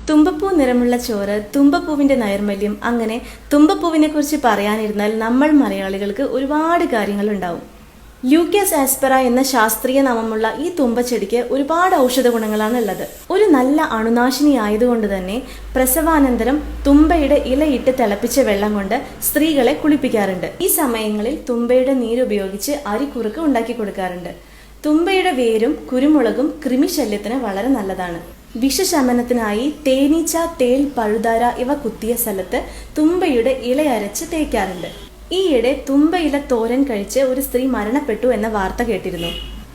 തുമ്പപ്പൂ നിറമുള്ള ചോറ്, തുമ്പപ്പൂവിന്റെ നൈർമല്യം, അങ്ങനെ തുമ്പപ്പൂവിനെ കുറിച്ച് പറയാനിരുന്നാൽ നമ്മൾ മലയാളികൾക്ക് ഒരുപാട് കാര്യങ്ങൾ ഉണ്ടാവും. ല്യൂക്കാസ് ആസ്പെറ എന്ന ശാസ്ത്രീയ നാമമുള്ള ഈ തുമ്പച്ചെടിക്ക് ഒരുപാട് ഔഷധ ഗുണങ്ങളാണ് ഉള്ളത്. ഒരു നല്ല അണുനാശിനി ആയതുകൊണ്ട് തന്നെ പ്രസവാനന്തരം തുമ്പയുടെ ഇലയിട്ട് തിളപ്പിച്ച വെള്ളം കൊണ്ട് സ്ത്രീകളെ കുളിപ്പിക്കാറുണ്ട്. ഈ സമയങ്ങളിൽ തുമ്പയുടെ നീരുപയോഗിച്ച് അരിക്കുറുക്ക് ഉണ്ടാക്കി കൊടുക്കാറുണ്ട്. തുമ്പയുടെ വേരും കുരുമുളകും കൃമിശല്യത്തിന് വളരെ നല്ലതാണ്. വിഷശമനത്തിനായി തേനീച്ച, തേൾ, പഴുതാര ഇവ കുത്തിയ സ്ഥലത്ത് തുമ്പയുടെ ഇല അരച്ച് തേക്കാറുണ്ട്. ഈയിടെ തുമ്പയില തോരൻ കഴിച്ച് ഒരു സ്ത്രീ മരണപ്പെട്ടു എന്ന വാർത്ത കേട്ടിരുന്നു.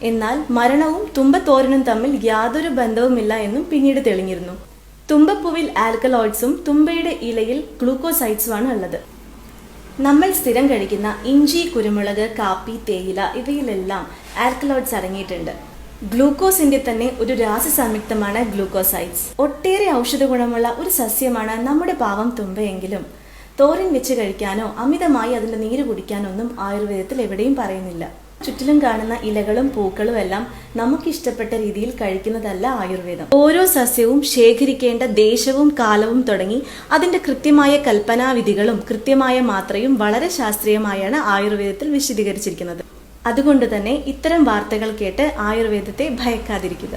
എന്നാൽ മരണവും തുമ്പത്തോരനും തമ്മിൽ യാതൊരു ബന്ധവുമില്ല എന്നും പിന്നീട് തെളിഞ്ഞിരുന്നു. തുമ്പപ്പൂവിൽ ആൽക്കലോയിഡ്സും തുമ്പയുടെ ഇലയിൽ ഗ്ലൂക്കോസൈഡ്സുമാണ് ഉള്ളത്. നമ്മൾ സ്ഥിരം കഴിക്കുന്ന ഇഞ്ചി, കുരുമുളക്, കാപ്പി, തേയില ഇവയിലെല്ലാം ആൽക്കലോയിഡ്സ് അടങ്ങിയിട്ടുണ്ട്. ഗ്ലൂക്കോസിന്റെ തന്നെ ഒരു രാസസംയുക്തമാണ് ഗ്ലൂക്കോസൈഡ്സ്. ഒട്ടേറെ ഔഷധ ഗുണമുള്ള ഒരു സസ്യമാണ് നമ്മുടെ പാവം തുമ്പയെങ്കിലും തോരൻ വെച്ച് കഴിക്കാനോ അമിതമായി അതിന്റെ നീര് കുടിക്കാനോ ഒന്നും ആയുർവേദത്തിൽ എവിടെയും പറയുന്നില്ല. ചുറ്റിലും കാണുന്ന ഇലകളും പൂക്കളും എല്ലാം നമുക്കിഷ്ടപ്പെട്ട രീതിയിൽ കഴിക്കുന്നതല്ല ആയുർവേദം. ഓരോ സസ്യവും ശേഖരിക്കേണ്ട ദേശവും കാലവും തുടങ്ങി അതിന്റെ കൃത്യമായ കൽപ്പനാവിധികളും കൃത്യമായ മാത്രയും വളരെ ശാസ്ത്രീയമായാണ് ആയുർവേദത്തിൽ വിശദീകരിച്ചിരിക്കുന്നത്. അതുകൊണ്ട് തന്നെ ഇത്തരം വാർത്തകൾ കേട്ട് ആയുർവേദത്തെ ഭയക്കാതിരിക്കുക.